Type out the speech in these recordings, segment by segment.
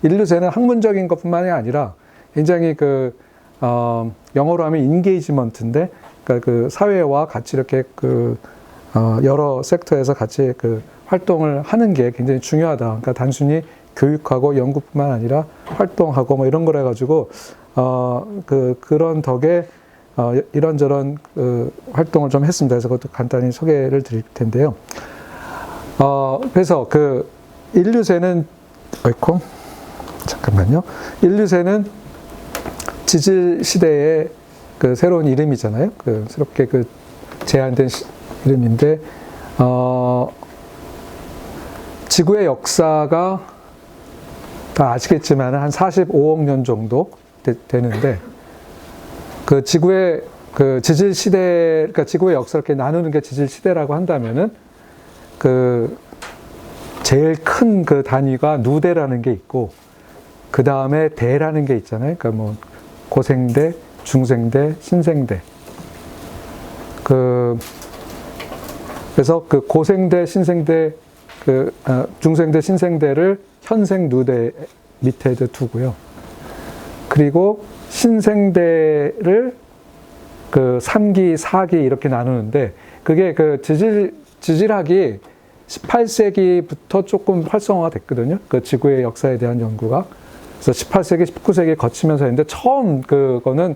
인류세는 학문적인 것뿐만이 아니라 굉장히 영어로 하면 인게이지먼트인데, 그러니까 그 사회와 같이 이렇게 여러 섹터에서 같이 활동을 하는 게 굉장히 중요하다. 그러니까 단순히 교육하고 연구뿐만 아니라 활동하고 뭐 이런 걸 해가지고, 그런 덕에, 이런저런 활동을 좀 했습니다. 그래서 그것도 간단히 소개를 드릴 텐데요. 그래서 인류세는, 잠깐만요. 인류세는 지질 시대의 새로운 이름이잖아요. 새롭게 제안된 이름인데, 지구의 역사가 다 아시겠지만 한 45억 년 정도 되는데, 지구의 지질 시대, 그러니까 지구의 역사를 이렇게 나누는 게 지질 시대라고 한다면은, 제일 큰 단위가 누대라는 게 있고, 그 다음에 대라는 게 있잖아요. 그러니까 뭐 고생대, 중생대, 신생대. 그래서 고생대, 신생대, 중생대, 신생대를 현생 누대 밑에 두고요. 그리고 신생대를 3기, 4기 이렇게 나누는데, 그게 지질학이 18세기부터 조금 활성화가 됐거든요. 지구의 역사에 대한 연구가. 그래서 18세기, 19세기 거치면서 했는데, 처음 그거는,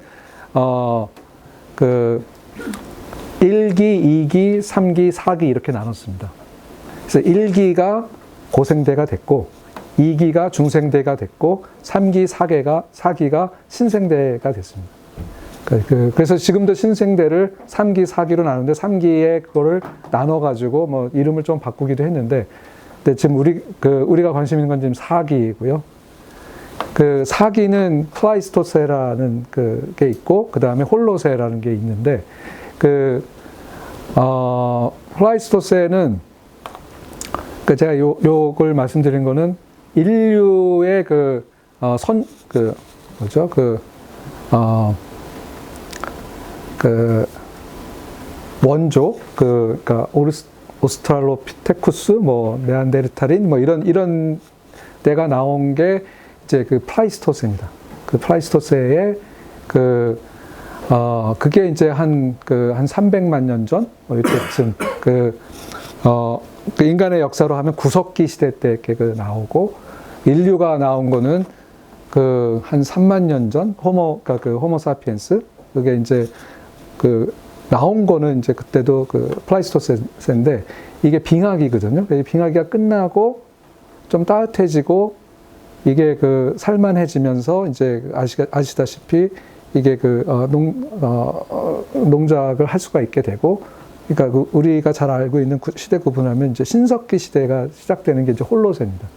1기, 2기, 3기, 4기 이렇게 나눴습니다. 그래서 1기가 고생대가 됐고, 2기가 중생대가 됐고, 3기, 4기가 신생대가 됐습니다. 그래서 지금도 신생대를 3기, 4기로 나누는데, 3기에 그거를 나눠가지고 뭐 이름을 좀 바꾸기도 했는데, 근데 지금 우리가 관심 있는 건 지금 4기이고요. 4기는 플라이스토세라는 게 있고, 그 다음에 홀로세라는 게 있는데, 플라이스토세는, 제가 요걸 말씀드린 거는 인류의 원조, 그러니까 오스트랄로피테쿠스, 뭐 네안데르탈인, 뭐 이런 때가 나온 게 이제 플라이스토세입니다. 플라이스토세의 그게 이제 한 300만 년 전, 뭐 이때쯤 인간의 역사로 하면 구석기 시대 때 이렇게 나오고, 인류가 나온 거는 한 3만 년 전, 호모 사피엔스, 그게 이제 나온 거는 이제 그때도 플라이스토세인데, 이게 빙하기거든요. 빙하기가 끝나고 좀 따뜻해지고, 이게 살만해지면서 이제 아시다시피 이게 농작을 할 수가 있게 되고, 그러니까 우리가 잘 알고 있는 시대 구분하면 이제 신석기 시대가 시작되는 게 이제 홀로세입니다.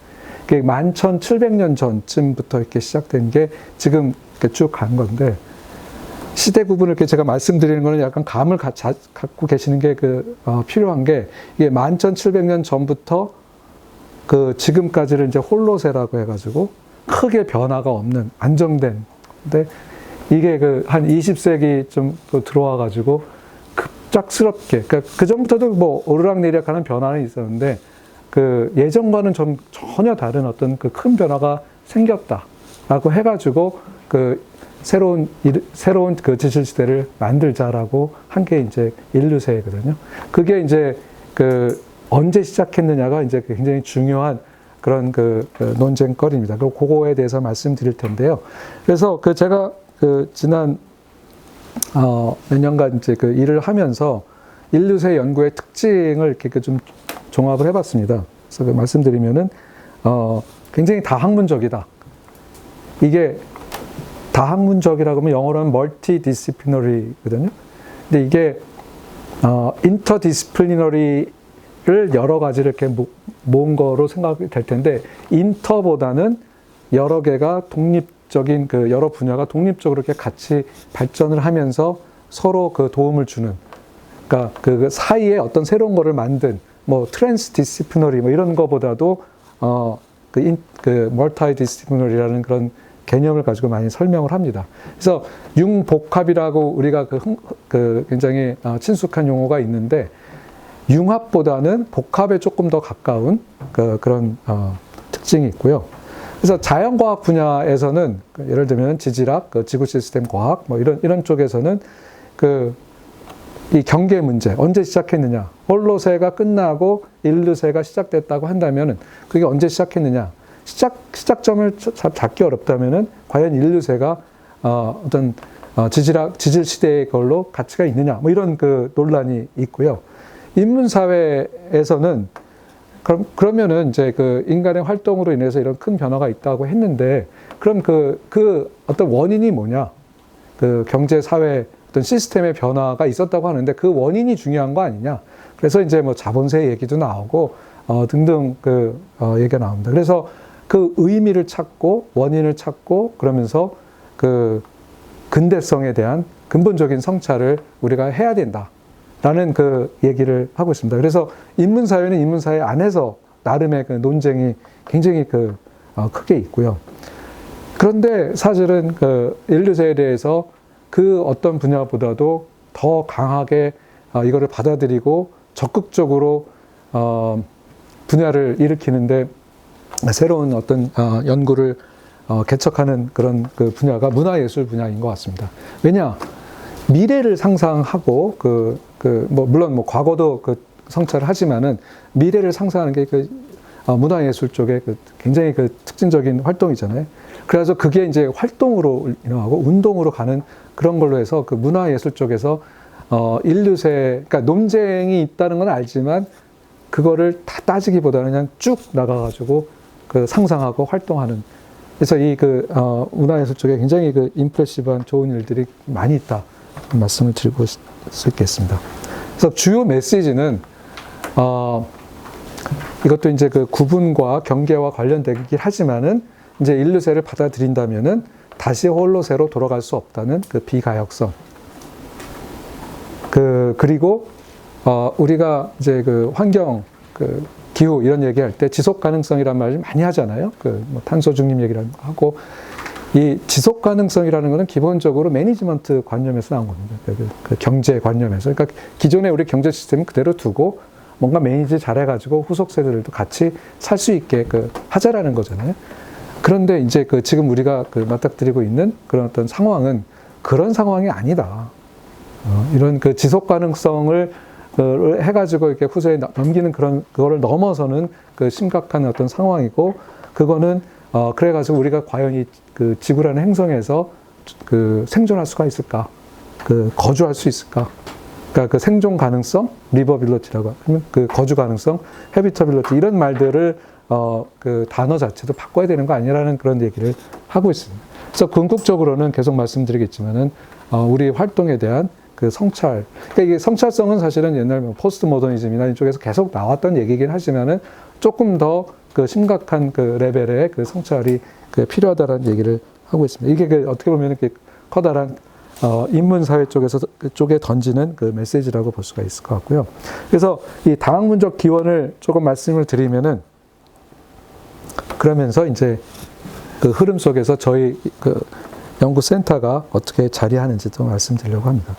그게 11,700년 전쯤부터 이렇게 시작된 게 지금 이렇게 쭉 간 건데, 시대 구분을 이렇게 제가 말씀드리는 거는 약간 감을 갖고 계시는 게 필요한 게, 이게 11,700년 전부터 지금까지를 이제 홀로세라고 해가지고 크게 변화가 없는 안정된, 근데 이게 한 20세기쯤 들어와가지고 급작스럽게, 그러니까 그 전부터도 뭐 오르락내리락 하는 변화는 있었는데, 예전과는 좀 전혀 다른 어떤 큰 변화가 생겼다라고 해가지고 새로운 지질 시대를 만들자라고 한 게 이제 인류세거든요. 그게 이제 언제 시작했느냐가 이제 굉장히 중요한 그런 논쟁거리입니다. 그거에 대해서 말씀드릴 텐데요. 그래서 제가 지난 몇 년간 이제 일을 하면서 인류세 연구의 특징을 이렇게 좀 종합을 해봤습니다. 그래서 말씀드리면은 굉장히 다학문적이다. 이게 다학문적이라고 하면 영어로 하면 multidisciplinary거든요. 근데 이게 interdisciplinary를 여러 가지를 이렇게 모은 거로 생각이 될 텐데, 인터보다는 여러 개가 독립적인 여러 분야가 독립적으로 이렇게 같이 발전을 하면서 서로 도움을 주는, 그러니까 그 사이에 어떤 새로운 거를 만든, 뭐 트랜스디시플리너리 뭐 이런 거보다도 멀티디시플리너리라는 그런 개념을 가지고 많이 설명을 합니다. 그래서 융복합이라고 우리가 굉장히 친숙한 용어가 있는데, 융합보다는 복합에 조금 더 가까운 그런 특징이 있고요. 그래서 자연과학 분야에서는 예를 들면 지질학, 지구 시스템 과학 뭐 이런 쪽에서는 이 경계 문제 언제 시작했느냐, 홀로세가 끝나고 인류세가 시작됐다고 한다면은 그게 언제 시작했느냐, 시작점을 잡기 어렵다면은 과연 인류세가 어떤 지질 시대의 걸로 가치가 있느냐, 뭐 이런 논란이 있고요. 인문사회에서는 그러면은 이제 인간의 활동으로 인해서 이런 큰 변화가 있다고 했는데, 그럼 어떤 원인이 뭐냐? 경제, 사회, 어떤 시스템의 변화가 있었다고 하는데 그 원인이 중요한 거 아니냐? 그래서 이제 뭐 자본세 얘기도 나오고, 등등 얘기가 나옵니다. 그래서 그 의미를 찾고, 원인을 찾고, 그러면서 근대성에 대한 근본적인 성찰을 우리가 해야 된다. 라는 얘기를 하고 있습니다. 그래서 인문사회는 인문사회 안에서 나름의 논쟁이 굉장히 크게 있고요. 그런데 사실은 인류세에 대해서 어떤 분야보다도 더 강하게 이거를 받아들이고 적극적으로 분야를 일으키는데 새로운 어떤 연구를 개척하는 그런 분야가 문화예술 분야인 것 같습니다. 왜냐? 미래를 상상하고 물론 과거도 성찰을 하지만은 미래를 상상하는 게 문화예술 쪽에 굉장히 특징적인 활동이잖아요. 그래서 그게 이제 활동으로 인하고 운동으로 가는 그런 걸로 해서 문화예술 쪽에서 인류세, 그러니까 논쟁이 있다는 건 알지만 그거를 다 따지기보다는 그냥 쭉 나가가지고 상상하고 활동하는. 그래서 문화예술 쪽에 굉장히 임프레시브한 좋은 일들이 많이 있다. 말씀을 드리고 있겠습니다. 그래서 주요 메시지는 이것도 이제 구분과 경계와 관련되긴 하지만은 이제 인류세를 받아들인다면은 다시 홀로세로 돌아갈 수 없다는 비가역성. 그리고 우리가 이제 환경, 기후 이런 얘기할 때 지속 가능성이란 말을 많이 하잖아요. 뭐 탄소 중립 얘기를 하고. 이 지속 가능성이라는 것은 기본적으로 매니지먼트 관념에서 나온 겁니다. 경제 관념에서. 그러니까 기존에 우리 경제 시스템은 그대로 두고 뭔가 매니지 잘해가지고 후속 세대들도 같이 살 수 있게 하자라는 거잖아요. 그런데 이제 지금 우리가 맞닥뜨리고 있는 그런 어떤 상황은 그런 상황이 아니다. 이런 지속 가능성을 해가지고 이렇게 후세에 넘기는 그거를 넘어서는 심각한 어떤 상황이고, 그거는 그래가지고 우리가 과연 이 지구라는 행성에서 생존할 수가 있을까? 거주할 수 있을까? 그러니까 생존 가능성, 리버빌리티라고 하면 거주 가능성, 헤비터빌리티 이런 말들을 단어 자체도 바꿔야 되는 거 아니라는 그런 얘기를 하고 있습니다. 그래서 궁극적으로는 계속 말씀드리겠지만은 우리 활동에 대한 성찰. 그러니까 이게 성찰성은 사실은 옛날 포스트 모더니즘이나 이쪽에서 계속 나왔던 얘기긴 하지만은 조금 더 심각한 레벨의 성찰이 필요하다라는 얘기를 하고 있습니다. 이게 어떻게 보면 이렇게 커다란 인문사회 쪽에 던지는 메시지라고 볼 수가 있을 것 같고요. 그래서 이 다학문적 기원을 조금 말씀을 드리면은, 그러면서 이제 흐름 속에서 저희 연구센터가 어떻게 자리하는지도 말씀드리려고 합니다.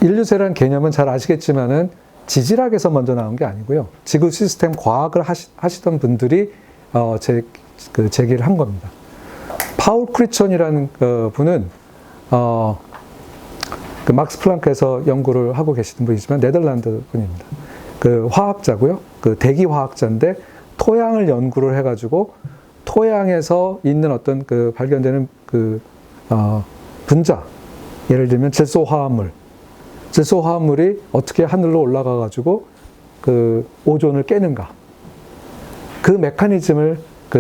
인류세라는 개념은 잘 아시겠지만은 지질학에서 먼저 나온 게 아니고요. 지구 시스템 과학을 하시던 분들이 제기를 한 겁니다. 파울 크리천이라는 분은 막스 플랑크에서 연구를 하고 계시던 분이지만 네덜란드 분입니다. 화학자고요. 대기 화학자인데 토양을 연구를 해가지고 토양에서 있는 어떤 발견되는 분자, 예를 들면 질소화합물이 어떻게 하늘로 올라가가지고 오존을 깨는가. 그 메커니즘을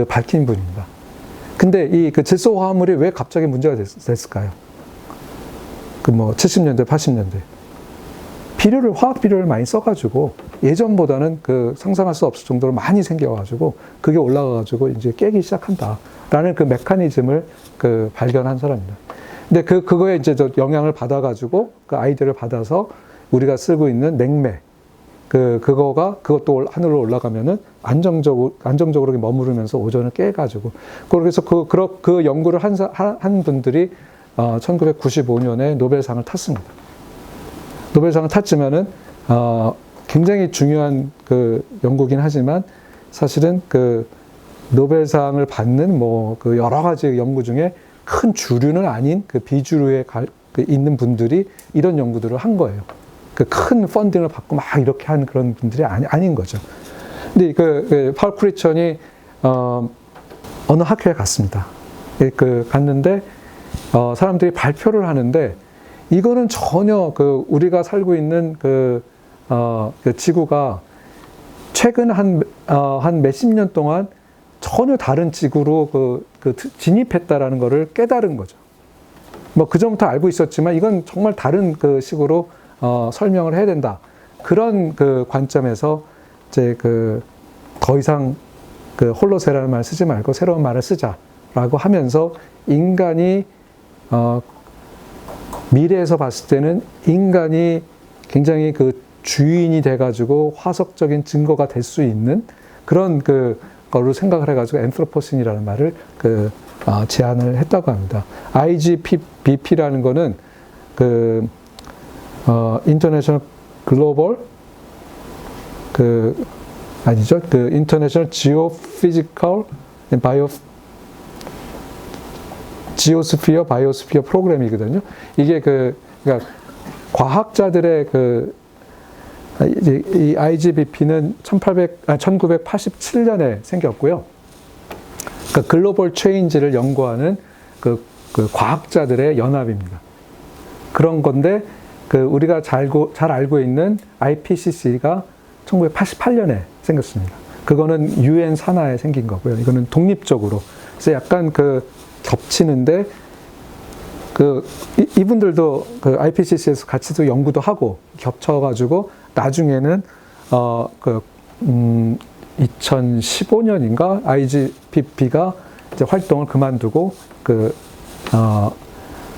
밝힌 분입니다. 근데 이 질소화합물이 왜 갑자기 문제가 됐을까요? 70년대, 80년대. 화학 비료를 많이 써가지고 예전보다는 상상할 수 없을 정도로 많이 생겨가지고 그게 올라가가지고 이제 깨기 시작한다라는 메커니즘을 발견한 사람입니다. 근데 그거에 이제 영향을 받아가지고 아이디어를 받아서 우리가 쓰고 있는 냉매, 그것도 하늘로 올라가면은 안정적으로 머무르면서 오존을 깨가지고, 그래서 그 연구를 한 분들이 1995년에 노벨상을 탔습니다. 노벨상을 탔지만은 굉장히 중요한 그 연구긴 하지만 사실은 그 노벨상을 받는 뭐 그 여러 가지 연구 중에 큰 주류는 아닌 그 비주류에 있는 분들이 이런 연구들을 한 거예요. 그 큰 펀딩을 받고 막 이렇게 하는 그런 분들이 아닌 거죠. 근데 그 파울 크리천이 어느 학회에 갔습니다. 갔는데 사람들이 발표를 하는데 이거는 전혀 그 우리가 살고 있는 그 지구가 최근 한 몇십 년 동안 전혀 다른 지구로 진입했다라는 것을 깨달은 거죠. 뭐 그전부터 알고 있었지만 이건 정말 다른 그 식으로 설명을 해야 된다. 그런 그 관점에서 이제 더 이상 그 홀로세라는 말 쓰지 말고 새로운 말을 쓰자라고 하면서 인간이 미래에서 봤을 때는 인간이 굉장히 그 주인이 돼가지고 화석적인 증거가 될 수 있는 그런 거로 생각을 해가지고 앤트로포신이라는 말을 제안을 했다고 합니다. IGBP라는 거는 인터내셔널 글로벌 아니죠? 인터내셔널 지오피지컬 지오스피어 바이오스피어 프로그램이거든요. 이게 그러니까 과학자들의 이 IGBP는 1987년에 생겼고요. 그러니까 글로벌 체인지를 연구하는 그 과학자들의 연합입니다. 그런 건데 우리가 잘 알고 있는 IPCC가 1988년에 생겼습니다. 그거는 UN 산하에 생긴 거고요. 이거는 독립적으로. 그래서 약간 겹치는데 이분들도 IPCC에서 같이 또 연구도 하고 겹쳐가지고 나중에는 2015년인가 IGBP가 이제 활동을 그만두고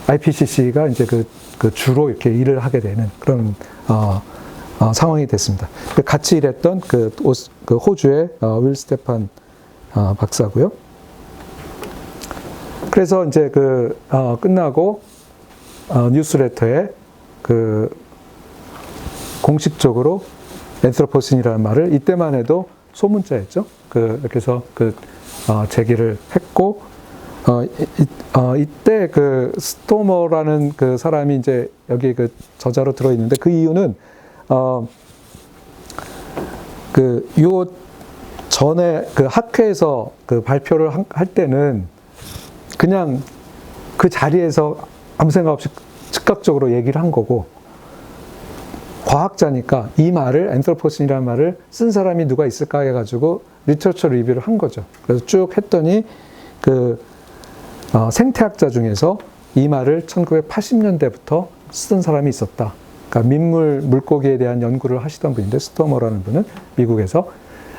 IPCC가 이제 주로 이렇게 일을 하게 되는 그런 상황이 됐습니다. 같이 일했던 호주의 윌 스테판 박사고요. 그래서 이제 끝나고 뉴스레터에 공식적으로 앤트로포신이라는 말을 이때만 해도 소문자였죠. 그래서 제기를 했고 이때 스토머라는 사람이 이제 여기 저자로 들어 있는데 그 이유는 요 전에 학회에서 발표를 할 때는 그냥 그 자리에서 아무 생각 없이 즉각적으로 얘기를 한 거고 과학자니까 이 말을 앤트로포신이라는 말을 쓴 사람이 누가 있을까 해가지고 리터처 리뷰를 한 거죠. 그래서 쭉 했더니 생태학자 중에서 이 말을 1980년대부터 쓰던 사람이 있었다. 그러니까 물고기에 대한 연구를 하시던 분인데 스토머라는 분은 미국에서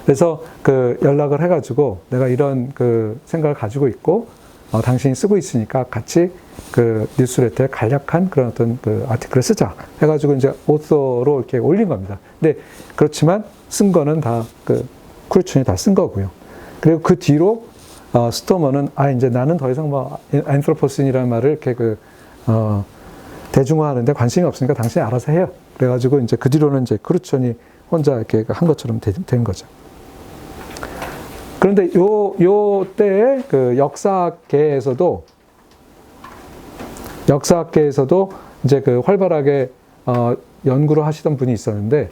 그래서 연락을 해가지고 내가 이런 생각을 가지고 있고 당신이 쓰고 있으니까 같이 뉴스레터에 간략한 그런 어떤 아티클을 쓰자 해가지고 이제 오서로 이렇게 올린 겁니다. 근데 그렇지만 쓴 거는 다 크루천이 다 쓴 거고요. 그리고 그 뒤로 스토머는 이제 나는 더 이상 앤트로포신이라는 말을 이렇게 대중화하는데 관심이 없으니까 당신이 알아서 해요. 그래가지고 이제 그 뒤로는 이제 크루천이 혼자 이렇게 한 것처럼 된 거죠. 그런데 요 때에 역사학계에서도 이제 활발하게 연구를 하시던 분이 있었는데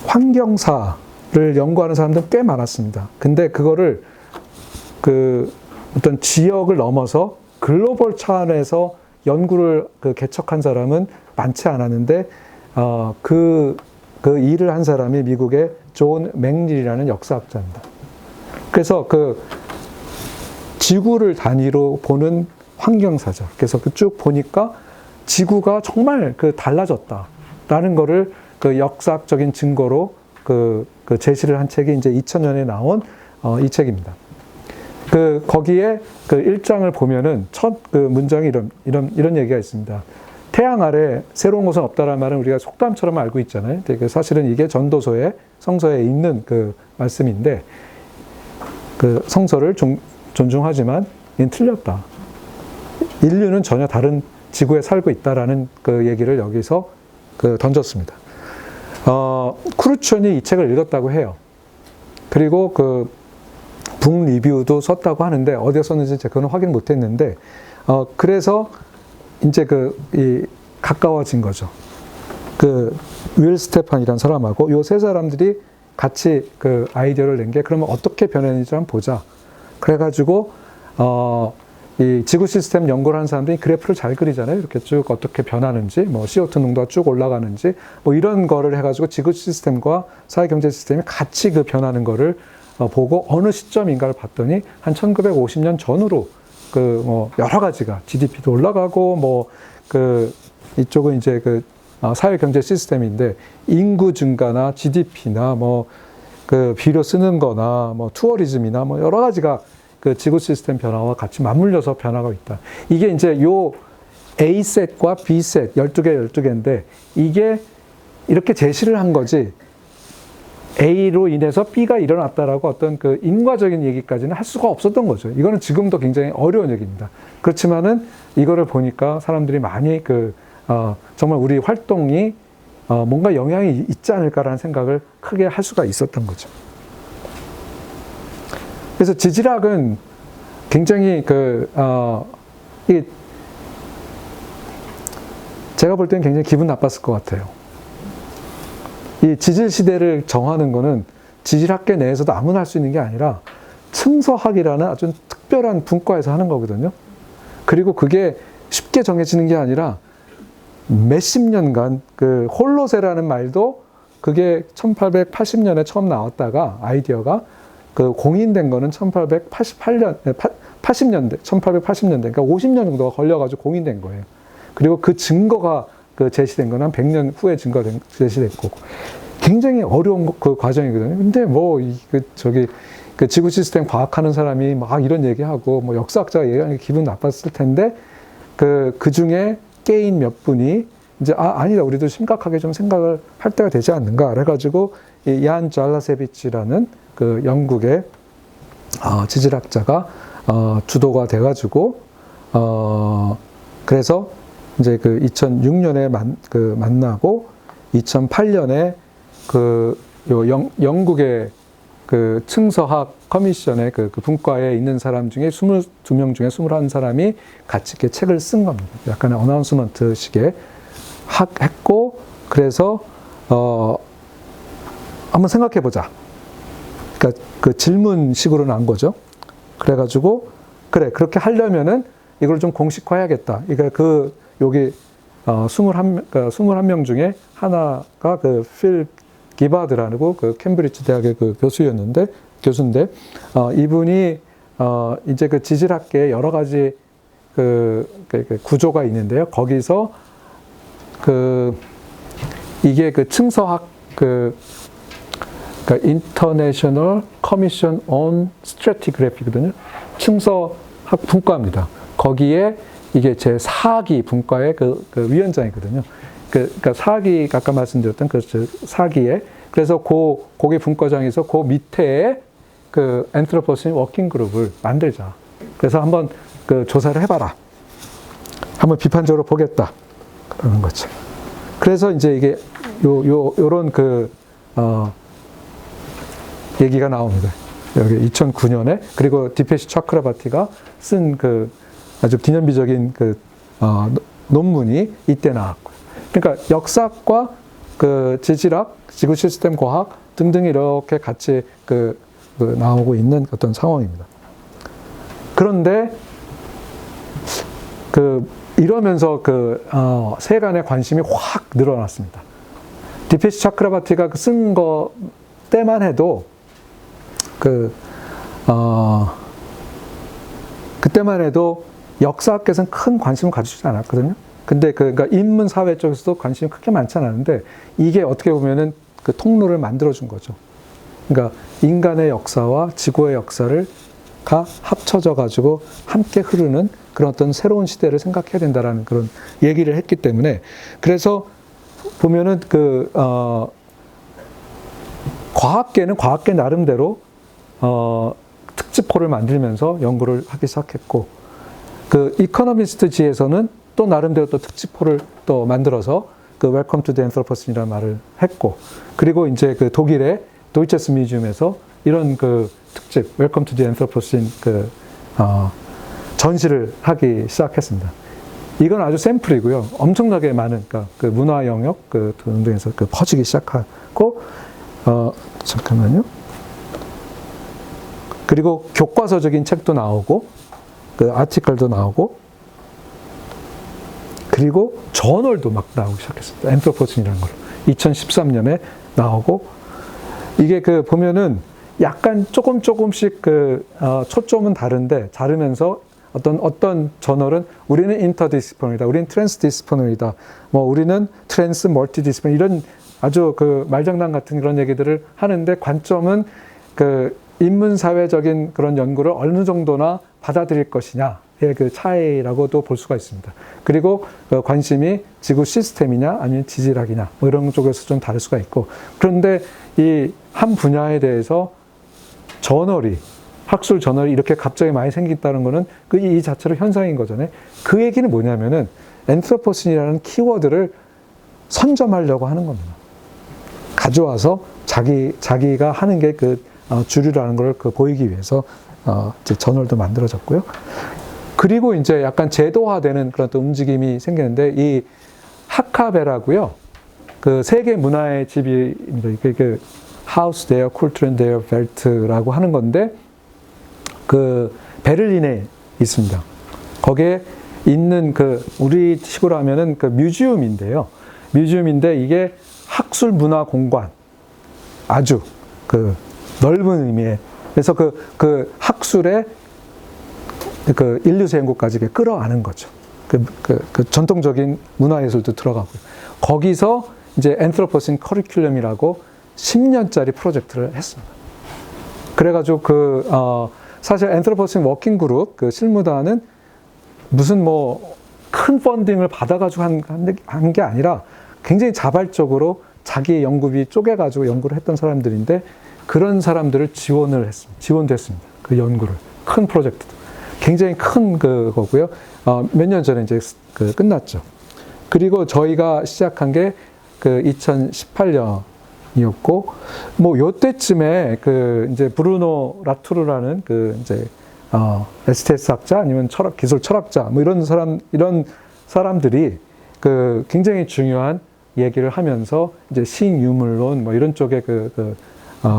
환경사를 연구하는 사람들은 꽤 많았습니다. 근데 그거를 어떤 지역을 넘어서 글로벌 차원에서 연구를 개척한 사람은 많지 않았는데 그 일을 한 사람이 미국의 존 맥닐이라는 역사학자입니다. 그래서 지구를 단위로 보는 환경사죠. 그래서 쭉 보니까 지구가 정말 달라졌다라는 거를 역사학적인 증거로 제시를 한 책이 이제 2000년에 나온 이 책입니다. 거기에 1장을 보면은 첫 문장이 이런 얘기가 있습니다. 태양 아래 새로운 것은 없다라는 말은 우리가 속담처럼 알고 있잖아요. 사실은 이게 전도서에 성서에 있는 말씀인데 성서를 존중하지만 이는 틀렸다. 인류는 전혀 다른 지구에 살고 있다라는 그 얘기를 여기서 던졌습니다. 크루촌이 이 책을 읽었다고 해요. 그리고 그 북 리뷰도 썼다고 하는데 어디에 썼는지 제가 그건 확인 못했는데 그래서 이제 이 가까워진 거죠. 그 윌 스테판이라는 사람하고 요 세 사람들이 같이 그 아이디어를 낸 게 그러면 어떻게 변했는지 한번 보자. 그래가지고 이 지구 시스템 연구를 하는 사람들이 그래프를 잘 그리잖아요. 이렇게 쭉 어떻게 변하는지, 뭐 CO2 농도가 쭉 올라가는지, 뭐 이런 거를 해가지고 지구 시스템과 사회 경제 시스템이 같이 그 변하는 거를 보고 어느 시점인가를 봤더니 한 1950년 전후로 그 뭐 여러 가지가 GDP도 올라가고 뭐 그 이쪽은 이제 그 사회 경제 시스템인데 인구 증가나 GDP나 뭐 그 비료 쓰는 거나 뭐 투어리즘이나 뭐 여러 가지가 그 지구 시스템 변화와 같이 맞물려서 변화가 있다. 이게 이제 요 A셋과 B셋 12개인데 이게 이렇게 제시를 한 거지 A로 인해서 B가 일어났다라고 어떤 그 인과적인 얘기까지는 할 수가 없었던 거죠. 이거는 지금도 굉장히 어려운 얘기입니다. 그렇지만은 이거를 보니까 사람들이 많이 정말 우리 활동이 뭔가 영향이 있지 않을까라는 생각을 크게 할 수가 있었던 거죠. 그래서 지질학은 굉장히 제가 볼 때는 굉장히 기분 나빴을 것 같아요. 이 지질 시대를 정하는 거는 지질학계 내에서도 아무나 할 수 있는 게 아니라 층서학이라는 아주 특별한 분과에서 하는 거거든요. 그리고 그게 쉽게 정해지는 게 아니라 몇십 년간 그 홀로세라는 말도 그게 1880년에 처음 나왔다가 아이디어가 그 공인된 거는 1880년대, 1880년대, 그러니까 50년 정도가 걸려가지고 공인된 거예요. 그리고 그 증거가 그 제시된 건 한 100년 후에 증거가 제시됐고, 굉장히 어려운 그 과정이거든요. 근데 뭐, 그 지구 시스템 과학하는 사람이 막 이런 얘기하고, 뭐 역사학자가 얘기하는 게 기분 나빴을 텐데, 그 중에 깨인 몇 분이 이제, 아니다, 우리도 심각하게 좀 생각을 할 때가 되지 않는가. 그래가지고, 이 얀 잘라세비치라는 그 영국의 지질학자가 주도가 돼가지고 그래서 이제 그 2006년에 만나고 2008년에 영국의 그 층서학 커미션의 그 분과에 있는 사람 중에 22명 중에 21사람이 같이 이렇게 책을 쓴 겁니다. 약간의 어나운스먼트식의 했고, 그래서 한번 생각해 보자. 그러니까 그 질문식으로 나온 거죠. 그래가지고 그래, 그렇게 하려면은 이걸 좀 공식화해야겠다. 그러니까 여기 21명 중에 하나가 그 필 기바드라고 그 캠브리지 대학의 그 교수인데 이분이 이제 그 지질학계에 여러 가지 그 구조가 있는데요. 거기서 이게 그 층서학 그러니까 International Commission on Stratigraph이거든요. 층서학 분과입니다. 거기에 이게 제 4기 분과의 그 위원장이거든요. 그러니까 4기, 아까 말씀드렸던 그 4기에, 그래서 거기 분과장에서 그 밑에 그 엔트로포신 워킹 그룹을 만들자. 그래서 한번 그 조사를 해봐라. 한번 비판적으로 보겠다. 그러는 거죠. 그래서 이제 이게 요런 얘기가 나옵니다. 여기 2009년에, 그리고 디페시 차크라바티가 쓴 아주 기념비적인 논문이 이때 나왔고요. 그러니까 역사학과 지질학, 지구 시스템 과학 등등이 이렇게 같이 나오고 있는 어떤 상황입니다. 그런데 이러면서 세간의 관심이 확 늘어났습니다. 디페시 차크라바티가 쓴 거 때만 해도 그때만 해도 역사학계에서는 큰 관심을 가지지 않았거든요. 근데 그러니까 인문 사회 쪽에서도 관심이 크게 많지 않았는데, 이게 어떻게 보면은 그 통로를 만들어준 거죠. 그러니까 인간의 역사와 지구의 역사를 합쳐져 가지고 함께 흐르는 그런 어떤 새로운 시대를 생각해야 된다라는 그런 얘기를 했기 때문에, 그래서 보면은 과학계는 과학계 나름대로 특집호를 만들면서 연구를 하기 시작했고, 이코노미스트지에서는 또 나름대로 또 특집호를 또 만들어서 그 Welcome to the Anthropocene 이라는 말을 했고, 그리고 이제 그 독일의 도이체스 뮤지엄에서 이런 그 특집 Welcome to the Anthropocene 전시를 하기 시작했습니다. 이건 아주 샘플이고요. 엄청나게 많은, 그러니까 그 문화 영역 그 등등에서 그 퍼지기 시작하고, 잠깐만요. 그리고 교과서적인 책도 나오고, 그 아티클도 나오고, 그리고 저널도 막 나오기 시작했습니다. 앤트로포신이라는 걸 2013년에 나오고, 이게 그 보면은 약간 조금씩 그 초점은 다르면서 어떤 저널은 우리는 인터디시플리너리다, 우리는 트랜스디시플리너리다, 뭐 우리는 트랜스 멀티디시플리너, 이런 아주 그 말장난 같은 그런 얘기들을 하는데, 관점은 그 인문사회적인 그런 연구를 어느 정도나 받아들일 것이냐의 그 차이라고도 볼 수가 있습니다. 그리고 그 관심이 지구 시스템이냐 아니면 지질학이냐 뭐 이런 쪽에서 좀 다를 수가 있고, 그런데 이 한 분야에 대해서 학술 저널이 이렇게 갑자기 많이 생긴다는 거는 이 자체로 현상인 거잖아요. 그 얘기는 뭐냐면은 앤트로포신이라는 키워드를 선점하려고 하는 겁니다. 가져와서 자기가 하는 게 그 주류라는 걸 그 보이기 위해서 이제 저널도 만들어졌고요. 그리고 이제 약간 제도화되는 그런 또 움직임이 생기는데, 이 하카베라고요. 그 세계 문화의 집입니다. 그 Haus der Kulturen der Welt라고 하는 건데, 그 베를린에 있습니다. 거기에 있는 그 우리 식으로 하면은 그 뮤지엄인데요. 뮤지엄인데 이게 학술 문화 공간, 아주 그 넓은 의미의, 그래서 그 학술의 그 인류세 연구까지 끌어안은 거죠. 그 전통적인 문화예술도 들어가고요. 거기서 이제 앤트로포신 커리큘럼이라고 10년짜리 프로젝트를 했습니다. 그래가지고 사실 앤트로포신 워킹 그룹 그 실무단은 무슨 뭐 큰 펀딩을 받아가지고 한 게 아니라 굉장히 자발적으로 자기 연구비 쪼개가지고 연구를 했던 사람들인데, 그런 사람들을 지원됐습니다. 그 연구를. 큰 프로젝트도. 굉장히 큰 그거고요. 몇 년 전에 이제 끝났죠. 그리고 저희가 시작한 게 그 2018년이었고, 뭐 요때쯤에 그 이제 브루노 라투르라는 그 이제 STS 학자 아니면 기술 철학자 뭐 이런 사람들이 그 굉장히 중요한 얘기를 하면서 이제 신유물론 뭐 이런 쪽에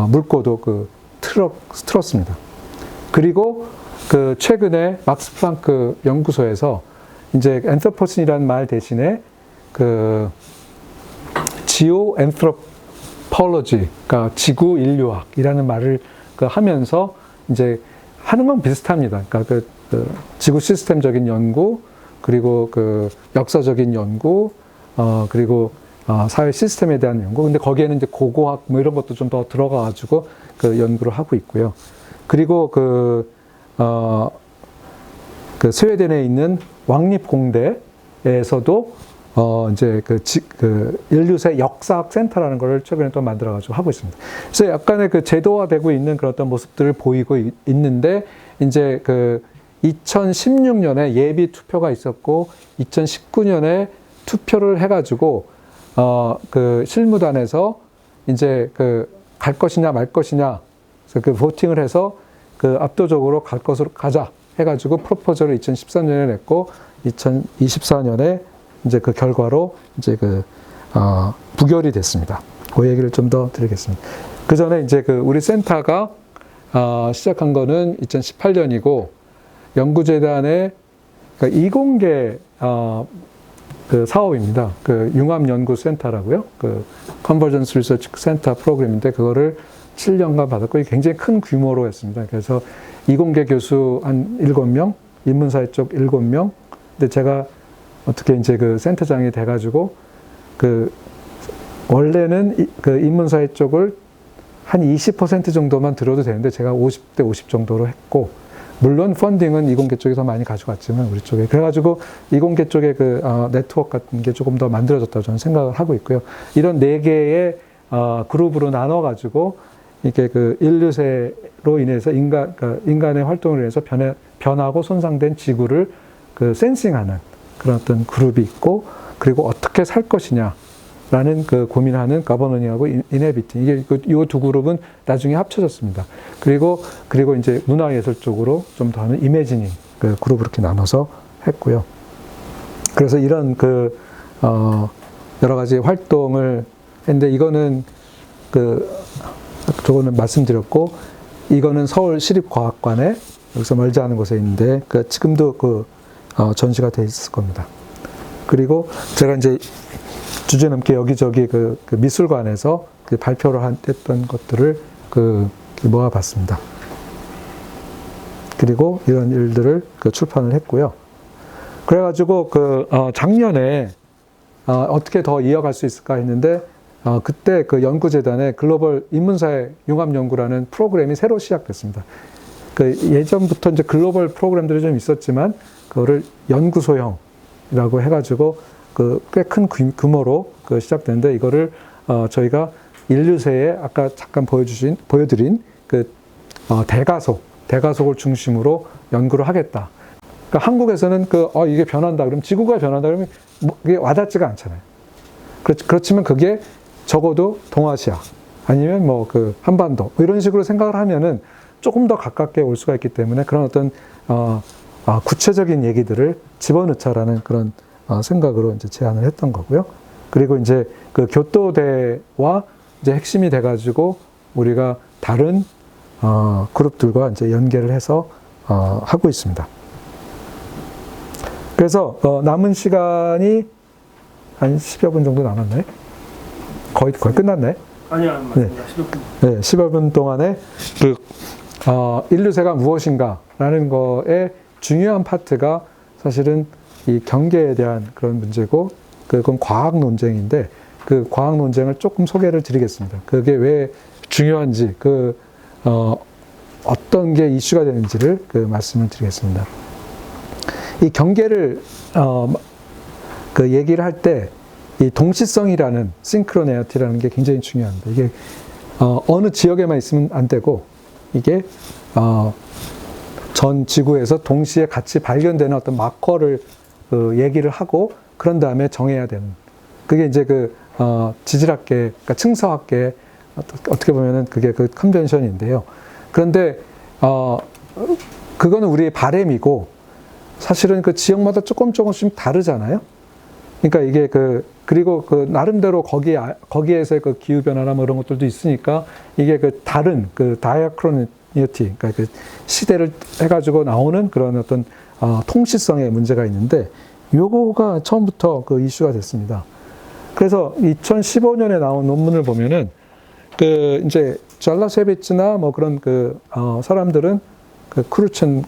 물꼬도 틀었습니다. 그리고 그 최근에 막스 플랑크 연구소에서 이제 앤트로포신이라는 말 대신에 그 지오 앤트로폴로지, 그러니까 지구 인류학이라는 말을 하면서 이제 하는 건 비슷합니다. 그러니까 그 지구 시스템적인 연구, 그리고 그 역사적인 연구, 그리고 사회 시스템에 대한 연구. 근데 거기에는 이제 고고학 뭐 이런 것도 좀 더 들어가가지고 그 연구를 하고 있고요. 그리고 그 스웨덴에 있는 왕립공대에서도 이제 그 인류세 역사학 센터라는 걸 최근에 또 만들어가지고 하고 있습니다. 그래서 약간의 그 제도화되고 있는 그런 어떤 모습들을 보이고 있는데, 이제 그 2016년에 예비 투표가 있었고, 2019년에 투표를 해가지고, 그 실무단에서 이제 갈 것이냐 말 것이냐, 그래서 그 보팅을 해서 그 압도적으로 갈 것으로 가자 해가지고 프로포저를 2013년에 냈고, 2024년에 이제 그 결과로 이제 부결이 됐습니다. 그 얘기를 좀 더 드리겠습니다. 그 전에 이제 우리 센터가 시작한 거는 2018년이고, 연구재단의 이공계 그 사업입니다. 그 융합연구센터라고요. 그 Convergence Research Center 프로그램인데, 그거를 7년간 받았고, 굉장히 큰 규모로 했습니다. 그래서 이공계 교수 한 7명, 인문사회 쪽 7명. 근데 제가 어떻게 이제 그 센터장이 돼가지고, 원래는 그 인문사회 쪽을 한 20% 정도만 들어도 되는데, 제가 50대 50 정도로 했고, 물론 펀딩은 이공계 쪽에서 많이 가져갔지만 우리 쪽에, 그래가지고 이공계 쪽에 네트워크 같은 게 조금 더 만들어졌다고 저는 생각을 하고 있고요. 이런 4개의 그룹으로 나눠가지고 이게 인류세로 인해서 인간의 활동으로 인해서 변하고 손상된 지구를 센싱하는 그런 어떤 그룹이 있고, 그리고 어떻게 살 것이냐라는 그 고민하는 가버너닝하고 이네비팅, 이게 이 두 그룹은 나중에 합쳐졌습니다. 그리고 이제 문화예술 쪽으로 좀 더 하는 이매지닝 그 그룹으로 이렇게 나눠서 했고요. 그래서 이런 여러 가지 활동을 했는데, 이거는 저거는 말씀드렸고, 이거는 서울시립과학관에 여기서 멀지 않은 곳에 있는데, 지금도 전시가 돼 있을 겁니다. 그리고 제가 이제 주제넘게 여기저기 그 미술관에서 발표를 했던 것들을 모아봤습니다. 그리고 이런 일들을 출판을 했고요. 그래가지고 작년에 어떻게 더 이어갈 수 있을까 했는데, 그때 연구재단의 글로벌 인문사회 융합연구라는 프로그램이 새로 시작됐습니다. 예전부터 이제 글로벌 프로그램들이 좀 있었지만, 그거를 연구소형이라고 해가지고, 꽤 큰 규모로 시작됐는데, 이거를, 저희가 인류세에 아까 잠깐 보여드린 대가속을 중심으로 연구를 하겠다. 그러니까 한국에서는 이게 변한다. 그러면 지구가 변한다. 그러면 그게 와닿지가 않잖아요. 그렇지만 그게 적어도 동아시아 아니면 한반도 이런 식으로 생각을 하면은 조금 더 가깝게 올 수가 있기 때문에, 그런 어떤 구체적인 얘기들을 집어넣자라는 그런 생각으로 이제 제안을 했던 거고요. 그리고 이제 교토대와 이제 핵심이 돼가지고 우리가 다른 그룹들과 이제 연계를 해서 하고 있습니다. 그래서 남은 시간이 한 10여 분 정도 남았나요? 거의 끝났네. 아니요, 맞습니다. 10여 분. 네, 10여 분 동안에 인류세가 무엇인가라는 거에 중요한 파트가 사실은 이 경계에 대한 그런 문제고, 그건 과학 논쟁인데, 그 과학 논쟁을 조금 소개를 드리겠습니다. 그게 왜 중요한지, 어떤 게 이슈가 되는지를 말씀을 드리겠습니다. 이 경계를 얘기를 할 때, 이 동시성이라는 싱크로네이티라는 게 굉장히 중요합니다. 이게 어느 지역에만 있으면 안 되고, 이게 전 지구에서 동시에 같이 발견되는 어떤 마커를 얘기를 하고, 그런 다음에 정해야 되는, 그게 이제 지질학계, 그러니까 층서학계, 어떻게 보면은 그게 컨벤션인데요. 그런데 그거는 우리의 바램이고, 사실은 지역마다 조금씩 다르잖아요. 그러니까 이게 그리고 나름대로 거기에서의 기후 변화나 뭐 이런 것들도 있으니까, 이게 다른 다이아크로니티, 그러니까 시대를 해가지고 나오는 그런 어떤 통시성의 문제가 있는데, 요거가 처음부터 이슈가 됐습니다. 그래서 2015년에 나온 논문을 보면은 이제 잘라세비츠나 뭐 그런 사람들은 크루첸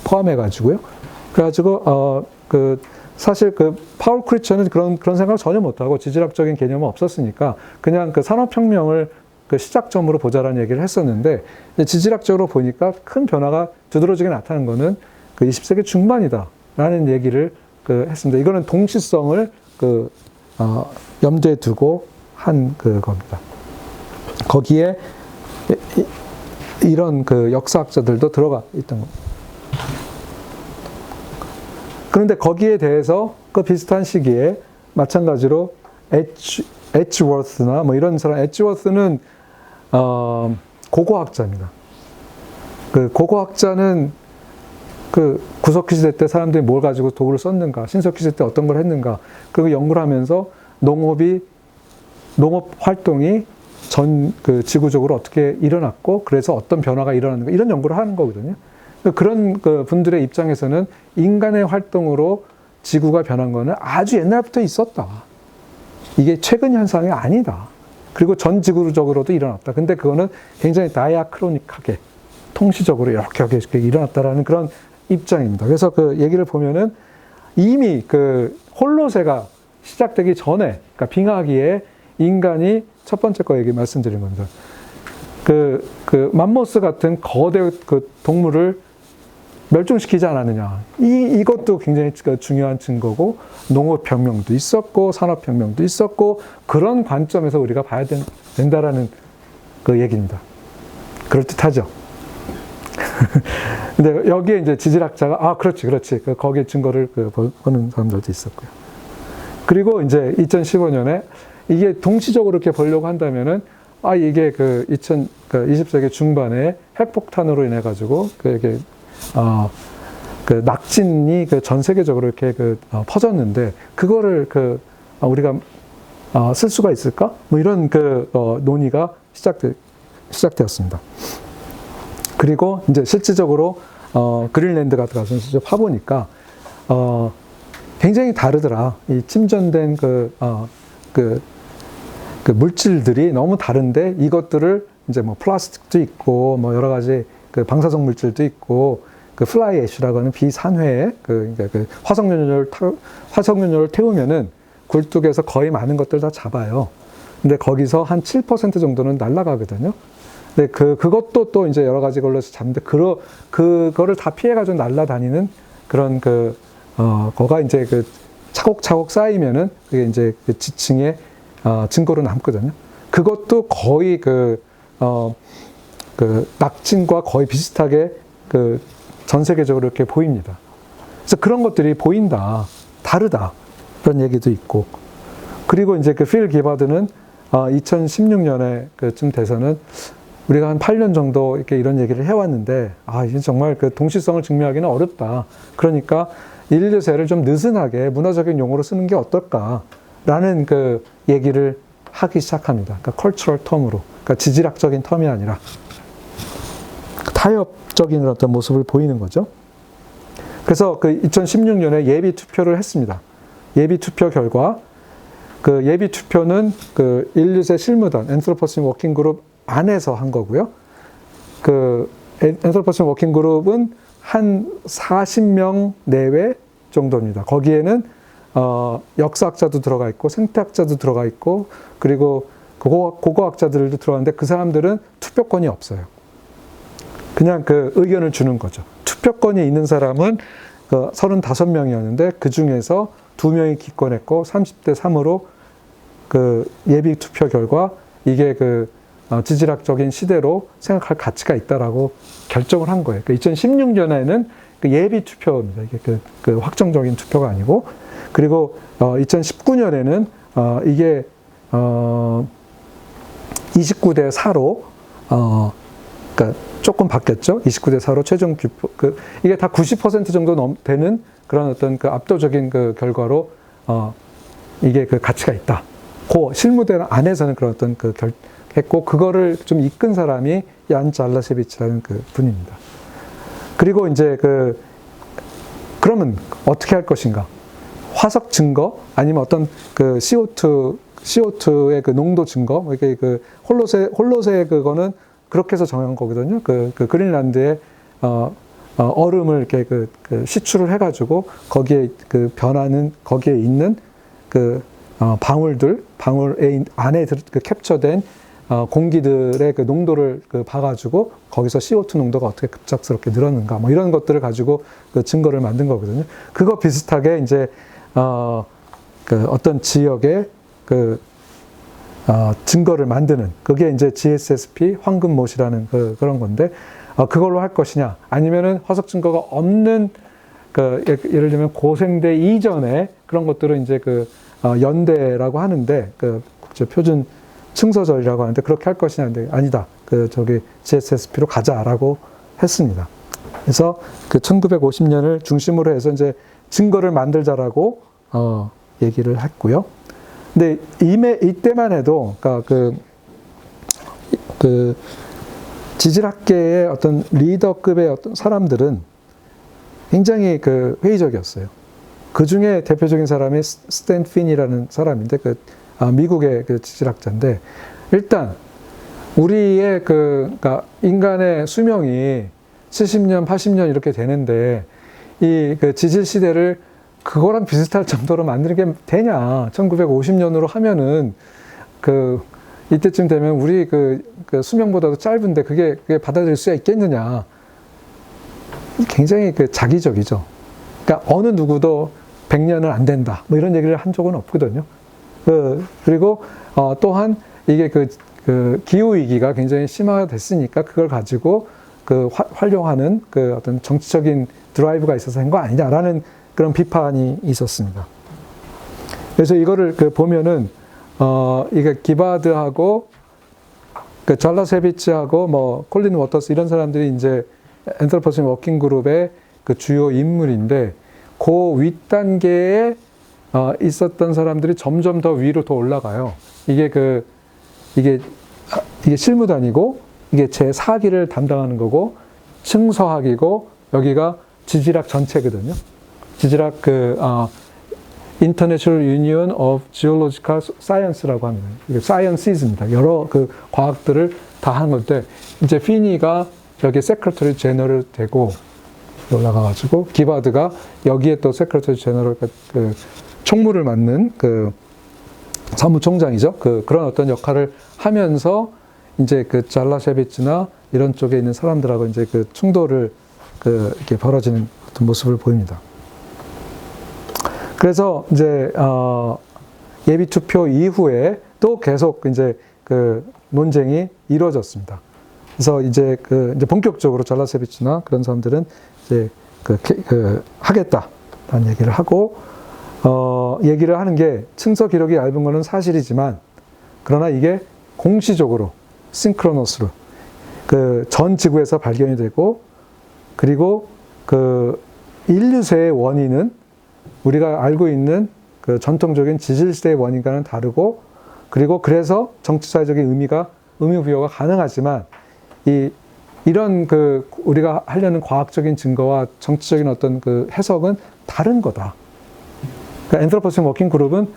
포함해가지고요. 그래가지고 사실 파울 크루첸은 그런 생각을 전혀 못하고, 지질학적인 개념은 없었으니까 그냥 산업혁명을 시작점으로 보자라는 얘기를 했었는데, 지질학적으로 보니까 큰 변화가 두드러지게 나타난 거는 20세기 중반이다라는 얘기를 했습니다. 이거는 동시성을 염두에 두고 한 겁니다. 거기에 이런 역사학자들도 들어가 있던 겁니다. 그런데 거기에 대해서 비슷한 시기에 마찬가지로 에치워스나 뭐 이런 사람, 에치워스는 고고학자입니다. 고고학자는 구석기 시대 때 사람들이 뭘 가지고 도구를 썼는가, 신석기 시대 때 어떤 걸 했는가, 그리고 연구를 하면서 농업 활동이 전 지구적으로 어떻게 일어났고, 그래서 어떤 변화가 일어났는가, 이런 연구를 하는 거거든요. 그런 분들의 입장에서는 인간의 활동으로 지구가 변한 거는 아주 옛날부터 있었다. 이게 최근 현상이 아니다. 그리고 전 지구적으로도 일어났다. 근데 그거는 굉장히 다이아크로닉하게, 통시적으로 이렇게 일어났다라는 그런 입장입니다. 그래서 얘기를 보면은 이미 홀로세가 시작되기 전에, 그러니까 빙하기에 인간이 첫 번째 거 얘기 말씀드린 겁니다. 맘모스 같은 거대 동물을 멸종시키지 않았느냐. 이것도 굉장히 중요한 증거고, 농업혁명도 있었고, 산업혁명도 있었고, 그런 관점에서 우리가 봐야 된다라는 얘기입니다. 그럴듯하죠? 근데 여기에 이제 지질학자가 그렇지. 거기에 증거를 보는 사람들도 있었고요. 그리고 이제 2015년에 이게 동시적으로 이렇게 보려고 한다면은 이게 20세기 중반에 핵폭탄으로 인해 가지고 이게 낙진이 전 세계적으로 이렇게 퍼졌는데 그거를 우리가 쓸 수가 있을까? 뭐 이런 논의가 시작되었습니다. 그리고 이제 실질적으로 그린랜드 같은 가서 직접 파보니까 굉장히 다르더라. 이 침전된 물질들이 너무 다른데 이것들을 이제 뭐 플라스틱도 있고 뭐 여러 가지 방사성 물질도 있고 플라이 애쉬라고 하는 비산회에 화석연료를 태우면은 굴뚝에서 거의 많은 것들 다 잡아요. 근데 거기서 한 7% 정도는 날아가거든요. 근데 그것도 또 이제 여러 가지 걸로 잡는데 그거를 다 피해가지고 날아다니는 그런 거가 이제 차곡차곡 쌓이면은 그게 이제 지층에 증거로 남거든요. 그것도 거의 낙진과 거의 비슷하게 전 세계적으로 이렇게 보입니다. 그래서 그런 것들이 보인다, 다르다 그런 얘기도 있고, 그리고 이제 필 기바드는 2016년에 쯤 돼서는 우리가 한 8년 정도 이렇게 이런 얘기를 해왔는데 이제 정말 동시성을 증명하기는 어렵다. 그러니까 인류세를 좀 느슨하게 문화적인 용어로 쓰는 게 어떨까라는 얘기를 하기 시작합니다. 그러니까 cultural term으로, 그러니까 지질학적인 텀이 아니라 타협적인 어떤 모습을 보이는 거죠. 그래서 2016년에 예비 투표를 했습니다. 예비 투표 결과 예비 투표는 인류세 실무단 엔트로포신 워킹 그룹 안에서 한 거고요. 엔트로포신 워킹 그룹은 한 40명 내외 정도입니다. 거기에는 역사학자도 들어가 있고 생태학자도 들어가 있고 그리고 고고학자들도 들어가는데 그 사람들은 투표권이 없어요. 그냥 의견을 주는 거죠. 투표권이 있는 사람은 35명이었는데 그 중에서 2명이 기권했고 30대 3으로 예비 투표 결과 이게 지질학적인 시대로 생각할 가치가 있다라고 결정을 한 거예요. 2016년에는 예비 투표입니다. 이게 확정적인 투표가 아니고, 그리고 2019년에는 이게 29대 4로 그러니까 조금 바뀌었죠. 29대 4로 최종 투표 이게 다 90% 정도 되는 그런 어떤 압도적인 결과로 이게 가치가 있다. 실무대 안에서는 그런 어떤 했고 그거를 좀 이끈 사람이 얀 잘라셰비치라는 분입니다. 그리고 이제 그러면 어떻게 할 것인가? 화석 증거 아니면 어떤 CO2의 농도 증거, 이게 홀로세 그거는 그렇게 해서 정한 거거든요. 그린란드의 얼음을 이렇게 시추를 해가지고 거기에 변하는 거기에 있는 방울에 안에 캡처된 공기들의 농도를 봐가지고 거기서 CO2 농도가 어떻게 급작스럽게 늘었는가 뭐 이런 것들을 가지고 증거를 만든 거거든요. 그거 비슷하게 이제 어떤 지역의 증거를 만드는 그게 이제 GSSP 황금못이라는 그런 건데 그걸로 할 것이냐 아니면은 화석 증거가 없는 예를 들면 고생대 이전에 그런 것들은 이제 연대라고 하는데 국제 표준 층서절이라고 하는데 그렇게 할 것이냐 근데 아니다. GSSP로 가자라고 했습니다. 그래서 1950년을 중심으로 해서 이제 증거를 만들자라고 얘기를 했고요. 근데 이때만 해도 그러니까 지질학계의 어떤 리더급의 어떤 사람들은 굉장히 회의적이었어요. 그 중에 대표적인 사람이 스탠 핀이라는 사람인데 미국의 지질학자인데 일단 우리의 그러니까 인간의 수명이 70년, 80년 이렇게 되는데 이 지질 시대를 그거랑 비슷할 정도로 만드는 게 되냐? 1950년으로 하면은 이때쯤 되면 우리 수명보다도 짧은데 그게 받아들일 수 있겠느냐? 굉장히 자기적이죠. 그러니까 어느 누구도 100년은 안 된다. 뭐 이런 얘기를 한 적은 없거든요. 그리고 또한 이게 기후 위기가 굉장히 심화됐으니까 그걸 가지고 활용하는 그 어떤 정치적인 드라이브가 있어서 한 거 아니냐라는 그런 비판이 있었습니다. 그래서 이거를 보면은 이게 기바드하고 그 잘라세비치하고 뭐 콜린 워터스 이런 사람들이 이제 엔트로포신 워킹 그룹의 그 주요 인물인데 그 윗단계에 있었던 사람들이 점점 더 위로 더 올라가요. 이게 실무단이고 이게 제4기를 담당하는 거고 층서학이고 여기가 지질학 전체거든요. 지질학 International Union of Geological Science라고 합니다. 이게 Sciences입니다. 여러 그 과학들을 다 하는 건데 이제 피니가 여기 세크레터리 제너럴 되고 올라가가지고 기바드가 여기에 또 세크레터리 제너럴 그 총무를 맡는 그 사무총장이죠. 그런 어떤 역할을 하면서 이제 그 잘라셰비츠나 이런 쪽에 있는 사람들하고 이제 그 충돌을 이렇게 벌어지는 어떤 모습을 보입니다. 그래서 이제 예비 투표 이후에 또 계속 이제 그 논쟁이 이루어졌습니다. 그래서 이제 이제 본격적으로 잘라세비치나 그런 사람들은 이제 하겠다라는 얘기를 하고 얘기를 하는 게 층서 기록이 얇은 거는 사실이지만 그러나 이게 공시적으로 싱크로너스로 전 지구에서 발견이 되고 그리고 인류세의 원인은 우리가 알고 있는 그 전통적인 지질시대의 원인과는 다르고 그리고 그래서 정치사회적인 의미 부여가 가능하지만 이런 우리가 하려는 과학적인 증거와 정치적인 어떤 해석은 다른 거다. 그러니까 엔트로포신 워킹 그룹은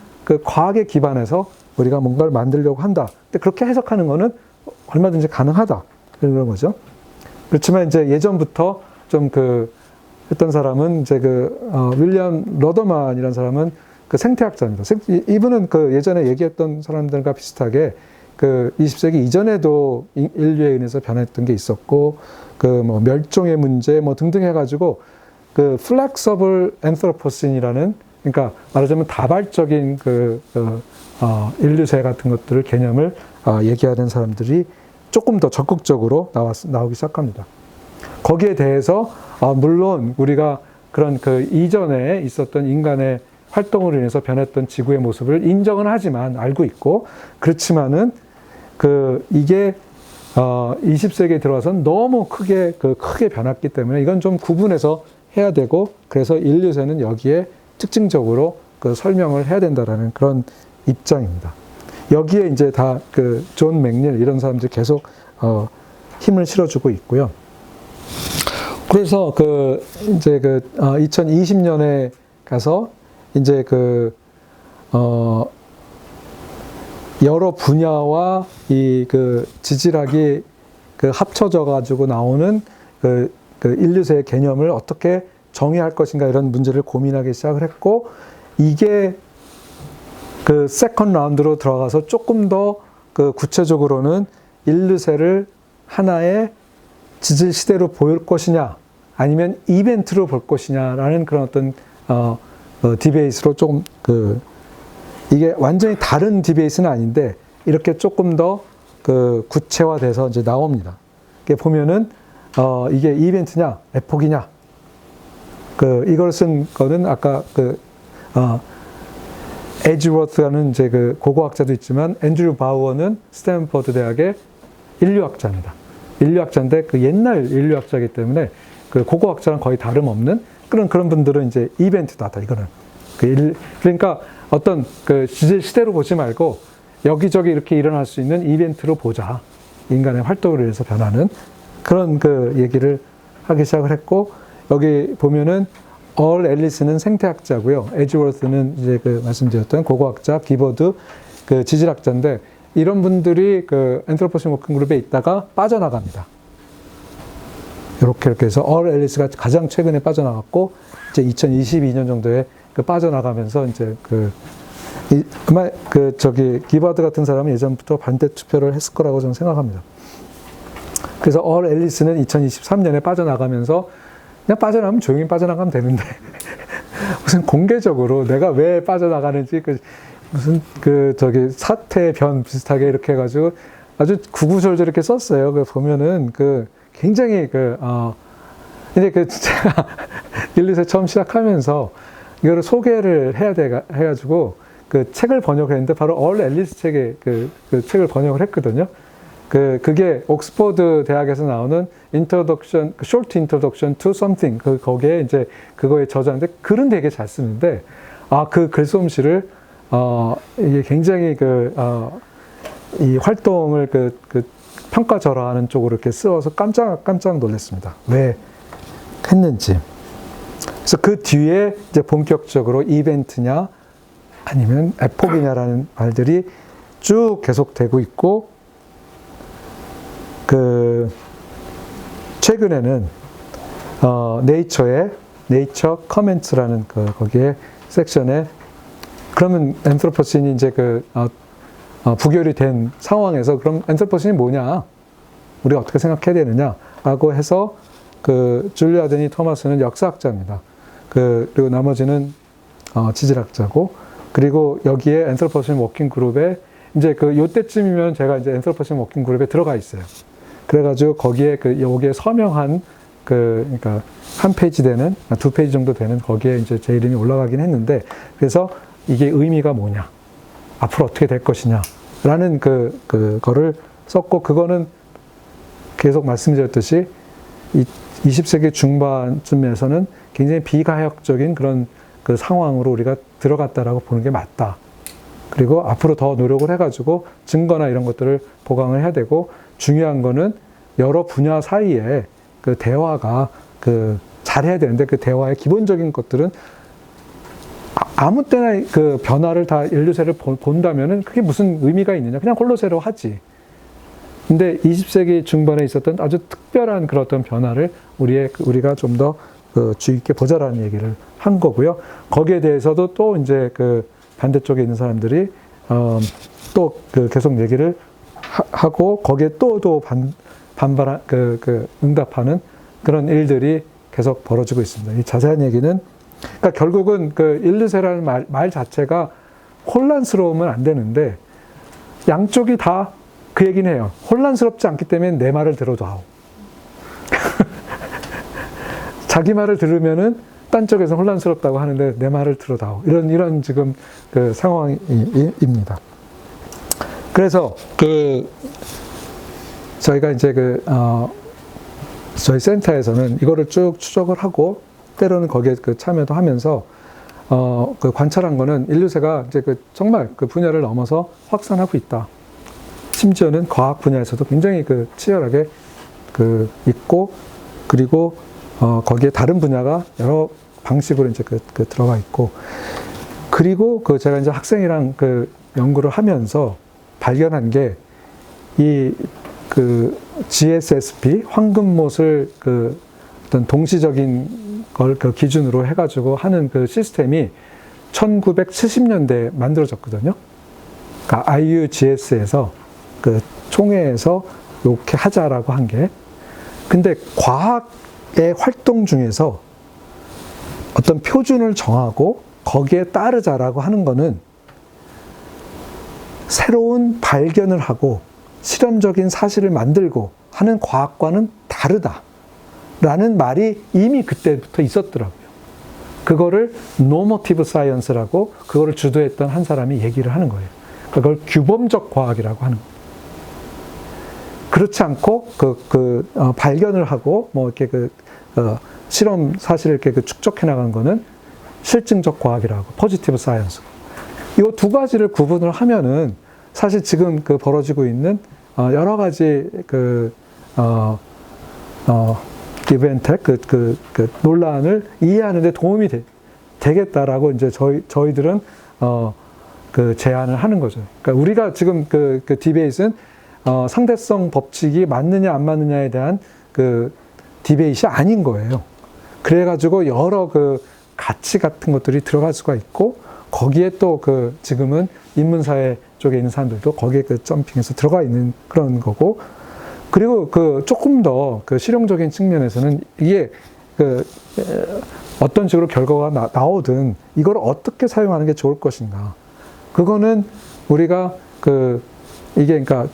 과학에 기반해서 우리가 뭔가를 만들려고 한다. 근데 그렇게 해석하는 거는 얼마든지 가능하다. 그런 거죠. 그렇지만 이제 예전부터 좀 했던 사람은 이제 윌리엄 러더만이라는 사람은 생태학자입니다. 이분은 예전에 얘기했던 사람들과 비슷하게 20세기 이전에도 인류에 의해서 변했던 게 있었고 뭐 멸종의 문제 뭐 등등 해가지고 플렉서블 엔트로포신이라는 그러니까 말하자면 다발적인 인류세 같은 것들을 개념을 얘기하는 사람들이 조금 더 적극적으로 나오기 시작합니다. 거기에 대해서 물론 우리가 그런 이전에 있었던 인간의 활동으로 인해서 변했던 지구의 모습을 인정은 하지만 알고 있고 그렇지만은 이게 20세기에 들어와서는 너무 크게 변했기 때문에 이건 좀 구분해서 해야 되고 그래서 인류세는 여기에 특징적으로 설명을 해야 된다라는 그런 입장입니다. 여기에 이제 다 존 맥닐 이런 사람들이 계속 힘을 실어주고 있고요. 그래서 이제 2020년에 가서 이제 여러 분야와 이 지질학이 합쳐져 가지고 나오는 인류세의 개념을 어떻게 정의할 것인가 이런 문제를 고민하기 시작을 했고 이게 세컨드 라운드로 들어가서 조금 더 구체적으로는 인류세를 하나의 지질 시대로 보일 것이냐 아니면 이벤트로 볼 것이냐라는 그런 어떤 디베이트로 조금 이게 완전히 다른 디베이트는 아닌데 이렇게 조금 더 구체화돼서 이제 나옵니다. 이게 보면은 이게 이벤트냐 에폭이냐 이걸 쓴 거는 아까 에지워스라는 이제 고고학자도 있지만 앤드류 바우어는 스탠퍼드 대학의 인류학자입니다. 인류학자인데 옛날 인류학자이기 때문에 고고학자랑 거의 다름없는 그런 분들은 이제 이벤트다 이거는 그러니까 어떤 지질 시대로 보지 말고 여기저기 이렇게 일어날 수 있는 이벤트로 보자 인간의 활동으로 인해서 변하는 그런 얘기를 하기 시작을 했고 여기 보면은 얼 앨리스는 생태학자고요. 에지워스는 이제 말씀드렸던 고고학자, 기버드 지질학자인데 이런 분들이 엔트로포신 워킹 그룹에 있다가 빠져나갑니다. 이렇게 해서 얼 앨리스가 가장 최근에 빠져나갔고 이제 2022년 정도에 빠져나가면서 이제 아마 기버드 같은 사람은 예전부터 반대 투표를 했을 거라고 저는 생각합니다. 그래서 얼 앨리스는 2023년에 빠져나가면서 그냥 빠져나가면 조용히 빠져나가면 되는데 무슨 공개적으로 내가 왜 빠져나가는지 무슨 사태 변 비슷하게 이렇게 해가지고 아주 구구절절 이렇게 썼어요. 보면은 굉장히 근데 제가 일리세 처음 시작하면서 이거를 소개를 해야 해가지고 그 책을 번역했는데 바로 얼 앨리스 책의 그 책을 번역을 했거든요. 그게 옥스퍼드 대학에서 나오는 Introduction, Short Introduction to Something. 거기에 이제 그거에 저자인데 글은 되게 잘 쓰는데, 그 글솜씨를, 이게 굉장히 이 활동을 평가절하하는 쪽으로 이렇게 쓰어서 깜짝 놀랐습니다. 왜 했는지. 그래서 그 뒤에 이제 본격적으로 이벤트냐 아니면 에폭이냐라는 말들이 쭉 계속되고 있고, 최근에는 네이처의 네이처 커멘트라는 거기에 섹션에 그러면 엔트로포신이 이제 부결이 된 상황에서 그럼 엔트로포신이 뭐냐? 우리가 어떻게 생각해야 되느냐라고 해서 줄리아 데니 토마스는 역사학자입니다. 그리고 나머지는 지질학자고, 그리고 여기에 엔트로포신 워킹 그룹에 이제 요때쯤이면 제가 이제 엔트로포신 워킹 그룹에 들어가 있어요. 그래가지고 거기에 여기에 서명한 그러니까 한 페이지 되는, 두 페이지 정도 되는 거기에 이제 제 이름이 올라가긴 했는데, 그래서 이게 의미가 뭐냐, 앞으로 어떻게 될 것이냐라는 그거를 썼고, 그거는 계속 말씀드렸듯이 20세기 중반쯤에서는 굉장히 비가역적인 그런 상황으로 우리가 들어갔다라고 보는 게 맞다. 그리고 앞으로 더 노력을 해가지고 증거나 이런 것들을 보강을 해야 되고, 중요한 거는 여러 분야 사이에 대화가 잘해야 되는데, 그 대화의 기본적인 것들은 아무 때나 변화를 다 인류세를 본다면은 그게 무슨 의미가 있느냐. 그냥 홀로세로 하지. 근데 20세기 중반에 있었던 아주 특별한 그런 어떤 변화를 우리가 좀 더 주의 깊게 보자라는 얘기를 한 거고요. 거기에 대해서도 또 이제 반대쪽에 있는 사람들이 또 계속 얘기를 하고, 거기에 또 반발한 응답하는 그런 일들이 계속 벌어지고 있습니다. 이 자세한 얘기는, 그러니까 결국은 일르세라는 말 자체가 혼란스러우면 안 되는데, 양쪽이 다 그 얘기는 해요. 혼란스럽지 않기 때문에 내 말을 들어도 하오. 자기 말을 들으면은 딴 쪽에서 혼란스럽다고 하는데 내 말을 들어도 하오. 이런 지금 상황입니다. 그래서 저희가 이제 저희 센터에서는 이거를 쭉 추적을 하고, 때로는 거기에 참여도 하면서 관찰한 거는 인류세가 이제 정말 분야를 넘어서 확산하고 있다. 심지어는 과학 분야에서도 굉장히 치열하게 있고, 그리고 거기에 다른 분야가 여러 방식으로 이제 들어가 있고, 그리고 제가 이제 학생이랑 연구를 하면서 발견한 게 이 GSSP 황금못을 어떤 동시적인 걸 기준으로 해가지고 하는 시스템이 1970년대에 만들어졌거든요. 그러니까 IUGS에서 총회에서 이렇게 하자라고 한 게, 근데 과학의 활동 중에서 어떤 표준을 정하고 거기에 따르자라고 하는 거는 새로운 발견을 하고 실험적인 사실을 만들고 하는 과학과는 다르다라는 말이 이미 그때부터 있었더라고요. 그거를 노모티브 사이언스라고 그거를 주도했던 한 사람이 얘기를 하는 거예요. 그걸 규범적 과학이라고 하는 거예요. 그렇지 않고 발견을 하고 뭐 이렇게 실험 사실을 이렇게 축적해 나간 거는 실증적 과학이라고, 포지티브 사이언스. 이 두 가지를 구분을 하면은 사실 지금 벌어지고 있는 여러 가지 이벤트, 논란을 이해하는 데 도움이 되겠다라고 이제 저희들은 제안을 하는 거죠. 그러니까 우리가 지금 디베이트는 상대성 법칙이 맞느냐 안 맞느냐에 대한 디베이트이 아닌 거예요. 그래가지고 여러 가치 같은 것들이 들어갈 수가 있고, 거기에 또 지금은 인문사회 쪽에 있는 사람들도 거기에 점핑해서 들어가 있는 그런 거고, 그리고 조금 더 실용적인 측면에서는 이게 어떤 식으로 결과가 나오든 이걸 어떻게 사용하는 게 좋을 것인가. 그거는 우리가 이게 그러니까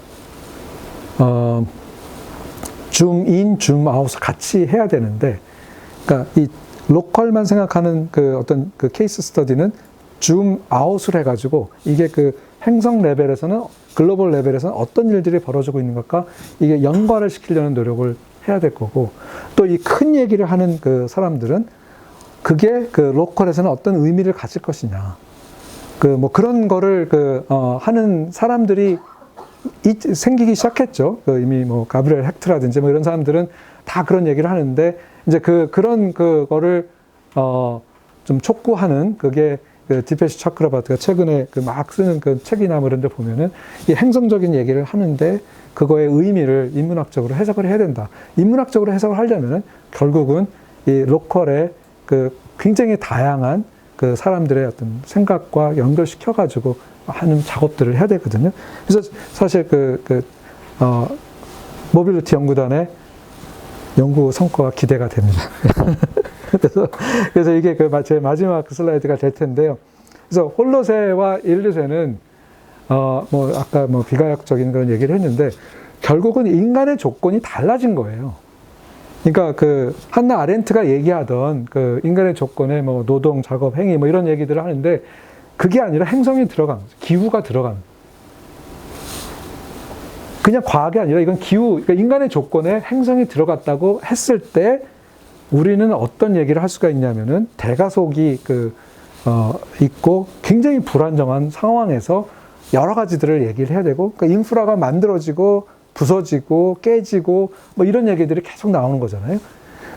줌인, 줌아웃을 같이 해야 되는데, 그러니까 이 로컬만 생각하는 그 어떤 그 케이스 스터디는 줌아웃을 해가지고 이게 그 행성 레벨에서는 글로벌 레벨에서는 어떤 일들이 벌어지고 있는 것과 이게 연관을 시키려는 노력을 해야 될 거고, 또 이 큰 얘기를 하는 그 사람들은 그게 그 로컬에서는 어떤 의미를 가질 것이냐, 그 뭐 그런 거를 하는 사람들이 생기기 시작했죠. 이미 뭐 가브리엘 헥트라든지 뭐 이런 사람들은 다 그런 얘기를 하는데, 이제 그런 그거를 좀 촉구하는 그게 그 디페시 차크라바트가 최근에 그 막 쓰는 그 책이나 뭐 이런 데 보면은 이 행성적인 얘기를 하는데 그거의 의미를 인문학적으로 해석을 해야 된다. 인문학적으로 해석을 하려면은 결국은 이 로컬의 그 굉장히 다양한 그 사람들의 어떤 생각과 연결시켜가지고 하는 작업들을 해야 되거든요. 그래서 사실 모빌리티 연구단의 연구 성과가 기대가 됩니다. 그래서 이게 제 마지막 슬라이드가 될 텐데요. 그래서 홀로세와 일르세는 아까 비가역적인 그런 얘기를 했는데 결국은 인간의 조건이 달라진 거예요. 그러니까 한나 아렌트가 얘기하던 인간의 조건에 노동, 작업, 행위 이런 얘기들을 하는데 그게 아니라 행성이 들어간 거죠. 기후가 들어간. 그냥 과학이 아니라 이건 기후, 그러니까 인간의 조건에 행성이 들어갔다고 했을 때 우리는 어떤 얘기를 할 수가 있냐면은 대가속이 있고 굉장히 불안정한 상황에서 여러 가지들을 얘기를 해야 되고, 그러니까 인프라가 만들어지고 부서지고 깨지고 이런 얘기들이 계속 나오는 거잖아요.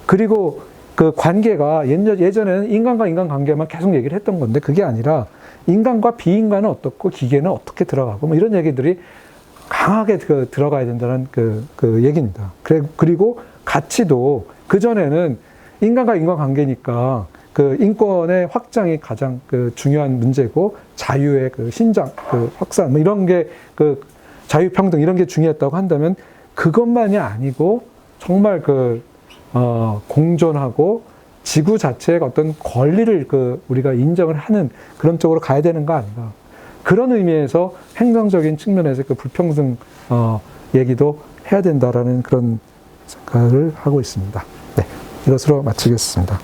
그리고 그 관계가 예전에는 인간과 인간 관계만 계속 얘기를 했던 건데 그게 아니라 인간과 비인간은 어떻고 기계는 어떻게 들어가고 이런 얘기들이 강하게 들어가야 된다는 그 얘기입니다. 그리고 가치도 그전에는 인간과 인간 관계니까 인권의 확장이 가장 중요한 문제고 자유의 신장, 확산 이런 게 자유평등 이런 게 중요했다고 한다면 그것만이 아니고 정말 공존하고 지구 자체의 어떤 권리를 우리가 인정을 하는 그런 쪽으로 가야 되는 거 아닌가. 그런 의미에서 행정적인 측면에서 불평등 얘기도 해야 된다라는 그런 생각을 하고 있습니다. 네, 이것으로 마치겠습니다.